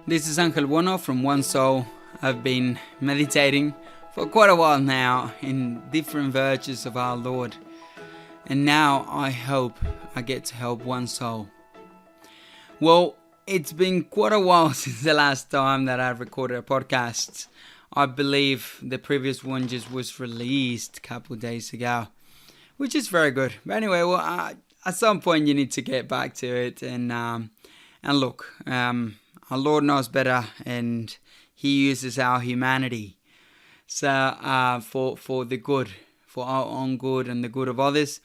This is Angel Bueno from One Soul. I've been meditating for quite a while now in different virtues of our Lord. And now I hope I get to help one soul. Well, it's been quite a while since the last time that I recorded a podcast. I believe the previous one just was released a couple of days ago, which is very good. But anyway, at some point you need to get back to it and look. Our Lord knows better, and He uses our humanity for the good, for our own good and the good of others.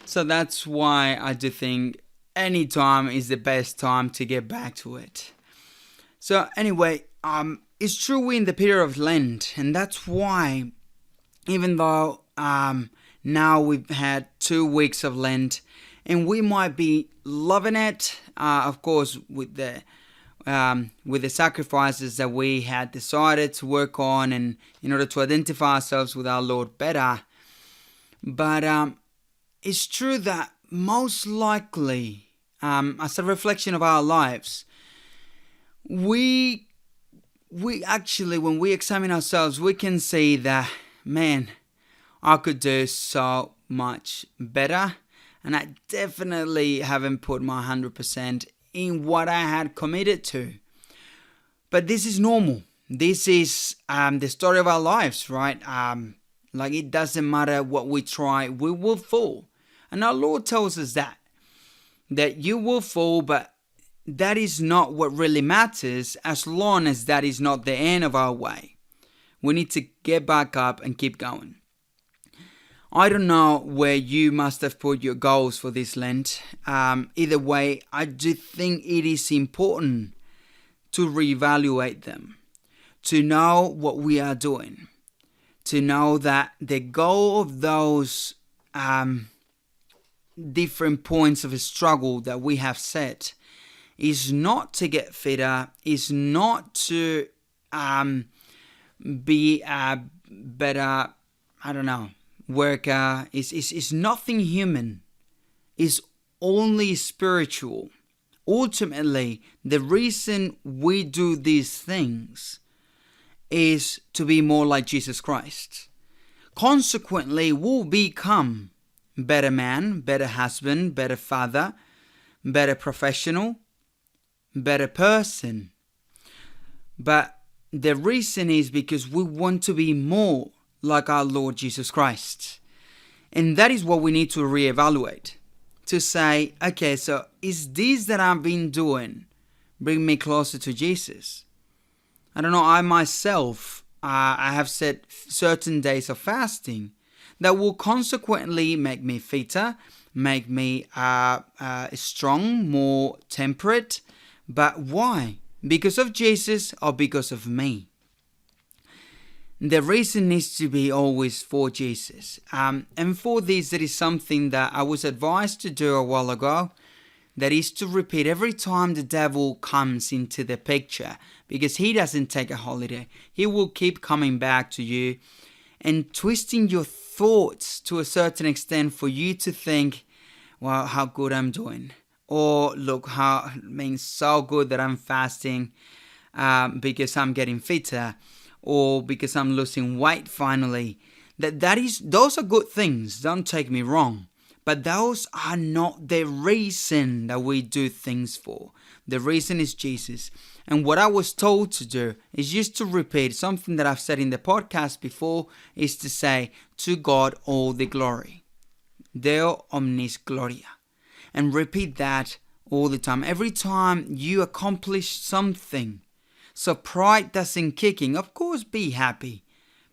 So that's why I do think any time is the best time to get back to it. So anyway, it's true we're in the period of Lent, and that's why, even though now we've had 2 weeks of Lent, and we might be loving it, of course, with the sacrifices that we had decided to work on, and in order to identify ourselves with our Lord better. But it's true that most likely, as a reflection of our lives, we actually, when we examine ourselves, we can see that, man, I could do so much better, and I definitely haven't put my 100% in what I had committed to. But this is normal. This is the story of our lives, right? Like, it doesn't matter what we try, we will fall. And our Lord tells us that you will fall, but that is not what really matters, as long as that is not the end of our way. We need to get back up and keep going. I don't know where you must have put your goals for this Lent. Either way, I do think it is important to reevaluate them, to know what we are doing, to know that the goal of those different points of struggle that we have set is not to get fitter, is not to be a better, worker. Is nothing human. It's only spiritual. Ultimately, the reason we do these things is to be more like Jesus Christ. Consequently, we'll become better man, better husband, better father, better professional, better person. But the reason is because we want to be more like our Lord Jesus Christ. And that is what we need to reevaluate. To say, okay, so is this that I've been doing bring me closer to Jesus? I don't know, I myself, I have set certain days of fasting that will consequently make me fitter, make me strong, more temperate. But why? Because of Jesus or because of me? The reason needs to be always for Jesus. And for this, there is something that I was advised to do a while ago. That is to repeat every time the devil comes into the picture. Because he doesn't take a holiday. He will keep coming back to you and twisting your thoughts to a certain extent for you to think, wow, how good I'm doing. Or look, so good that I'm fasting because I'm getting fitter. Or because I'm losing weight finally. Those are good things, don't take me wrong. But those are not the reason that we do things for. The reason is Jesus. And what I was told to do is just to repeat something that I've said in the podcast before, is to say, to God all the glory. Deo omnis gloria. And repeat that all the time. Every time you accomplish something. So pride doesn't kick in. Of course, be happy.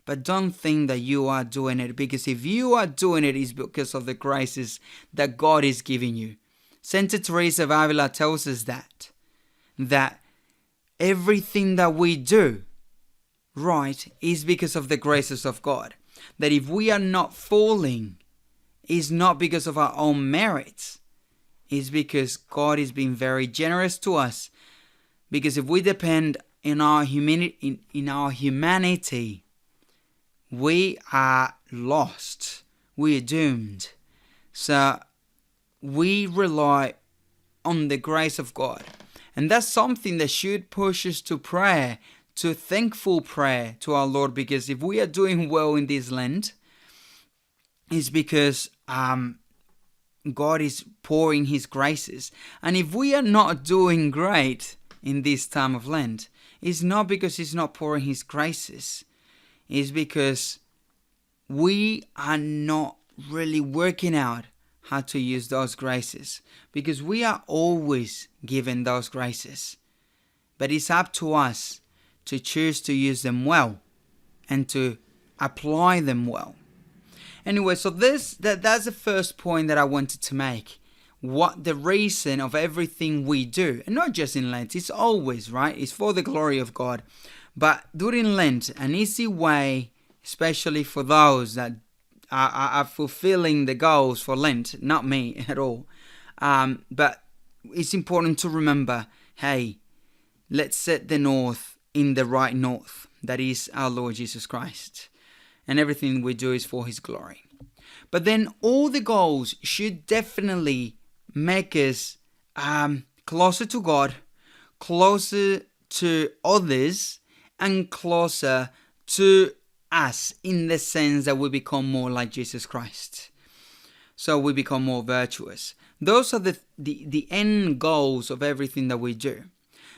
But don't think that you are doing it. Because if you are doing it, it's because of the graces that God is giving you. Saint Teresa of Avila tells us that everything that we do right is because of the graces of God. That if we are not falling, it's not because of our own merits. It's because God is being very generous to us. Because if we depend in our humanity, we are lost. We are doomed. So we rely on the grace of God. And that's something that should push us to prayer, to thankful prayer to our Lord, because if we are doing well in this Lent, it's because God is pouring His graces. And if we are not doing great in this time of Lent, it's not because He's not pouring His graces. It's because we are not really working out how to use those graces. Because we are always given those graces. But it's up to us to choose to use them well and to apply them well. Anyway, so that's the first point that I wanted to make. What the reason of everything we do, and not just in Lent, it's always, right? It's for the glory of God. But during Lent, an easy way, especially for those that are fulfilling the goals for Lent, not me at all. But it's important to remember, hey, let's set the north in the right north. That is our Lord Jesus Christ. And everything we do is for His glory. But then all the goals should definitely make us closer to God, closer to others, and closer to us, in the sense that we become more like Jesus Christ. So we become more virtuous. Those are the end goals of everything that we do.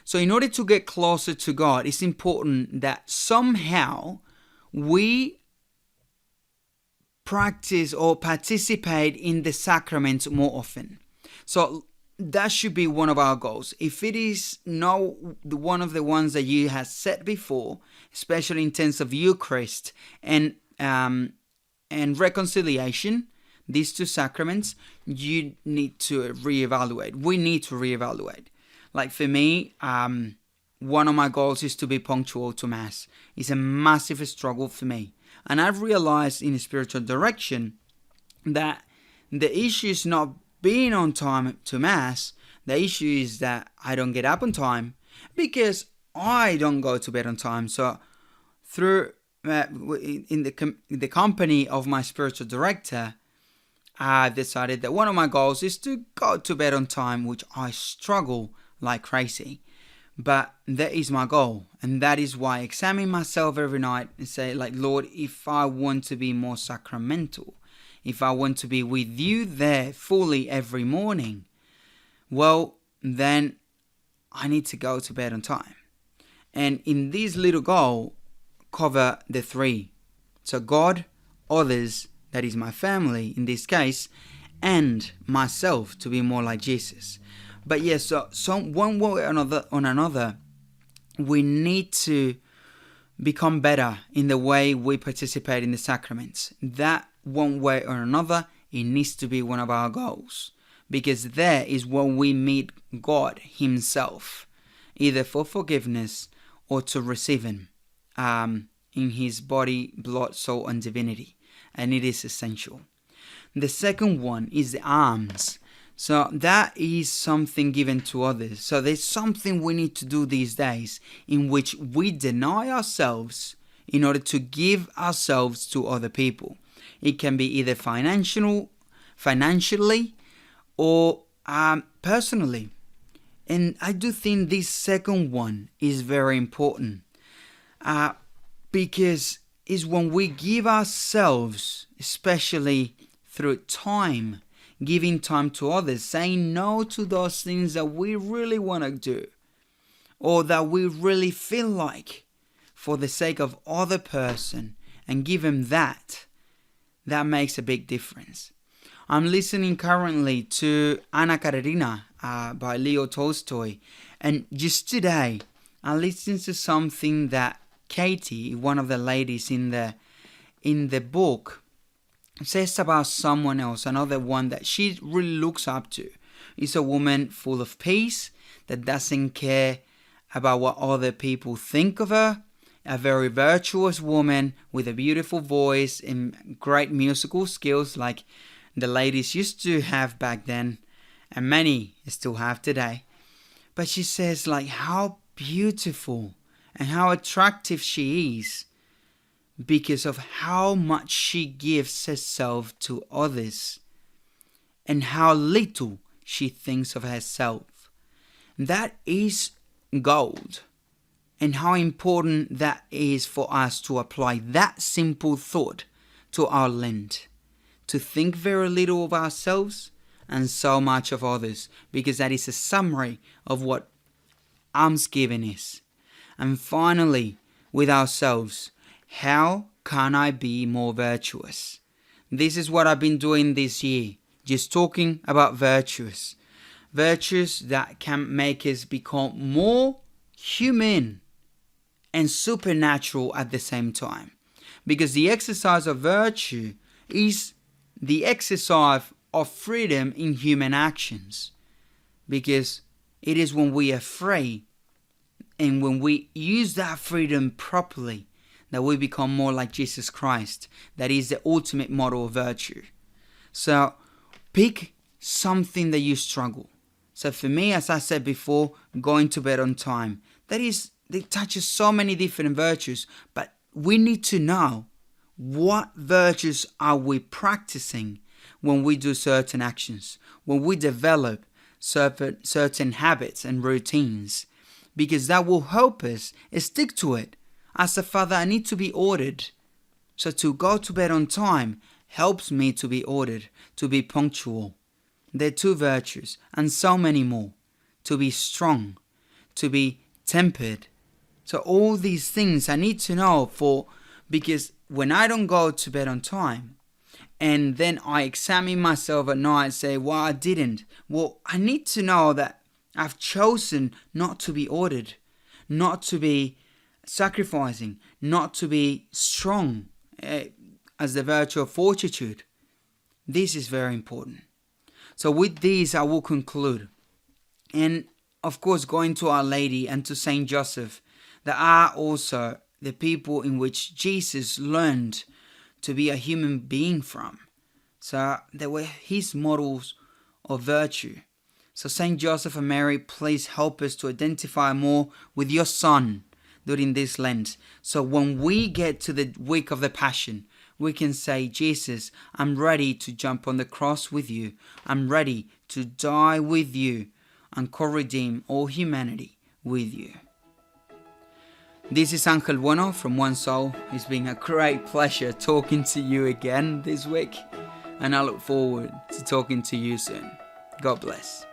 So in order to get closer to God, it's important that somehow we practice or participate in the sacraments more often. So that should be one of our goals. If it is not one of the ones that you have set before, especially in terms of Eucharist and reconciliation, these two sacraments, you need to reevaluate. We need to reevaluate. Like for me, one of my goals is to be punctual to Mass. It's a massive struggle for me. And I've realized in a spiritual direction that the issue is not being on time to Mass. The issue is that I don't get up on time because I don't go to bed on time. So through in the company of my spiritual director, I've decided that one of my goals is to go to bed on time, which I struggle like crazy. But that is my goal, and that is why I examine myself every night and say, like, Lord, if I want to be more sacramental, if I want to be with you there fully every morning, well, then I need to go to bed on time. And in this little goal, cover the three. So God, others, that is my family in this case, and myself to be more like Jesus. But yes, so one way or another, we need to become better in the way we participate in the sacraments. That one way or another, it needs to be one of our goals. Because there is when we meet God Himself, either for forgiveness or to receive Him in His body, blood, soul, and divinity. And it is essential. The second one is the alms. So that is something given to others. So there's something we need to do these days in which we deny ourselves in order to give ourselves to other people. It can be either financially or personally. And I do think this second one is very important because it's when we give ourselves, especially through time, giving time to others, saying no to those things that we really want to do or that we really feel like for the sake of other person, and give them that makes a big difference. I'm listening currently to Anna Karenina by Leo Tolstoy, and just today I listened to something that Katie, one of the ladies in the book, says about someone else, another one that she really looks up to. Is a woman full of peace that doesn't care about what other people think of her. A very virtuous woman with a beautiful voice and great musical skills like the ladies used to have back then and many still have today. But she says like how beautiful and how attractive she is because of how much she gives herself to others and how little she thinks of herself. That is gold. And how important that is for us to apply that simple thought to our Lent. To think very little of ourselves and so much of others, because that is a summary of what almsgiving is. And finally, with ourselves, how can I be more virtuous? This is what I've been doing this year, just talking about virtues. Virtues that can make us become more human and supernatural at the same time. Because the exercise of virtue is the exercise of freedom in human actions. Because it is when we are free and when we use that freedom properly that we become more like Jesus Christ. That is the ultimate model of virtue. So pick something that you struggle. So for me, as I said before, going to bed on time. It touches so many different virtues, but we need to know what virtues are we practicing when we do certain actions, when we develop certain habits and routines, because that will help us stick to it. As a father, I need to be ordered. So to go to bed on time helps me to be ordered, to be punctual. There are 2 virtues and so many more. To be strong, to be tempered. So all these things I need to know because when I don't go to bed on time and then I examine myself at night and say, well, I didn't. Well, I need to know that I've chosen not to be ordered, not to be sacrificing, not to be strong as the virtue of fortitude. This is very important. So with these, I will conclude. And of course, going to Our Lady and to Saint Joseph, that are also the people in which Jesus learned to be a human being from. So they were his models of virtue. So Saint Joseph and Mary, please help us to identify more with your Son during this Lent. So when we get to the week of the Passion, we can say, Jesus, I'm ready to jump on the cross with you. I'm ready to die with you and co-redeem all humanity with you. This is Angel Bueno from One Soul. It's been a great pleasure talking to you again this week, and I look forward to talking to you soon. God bless.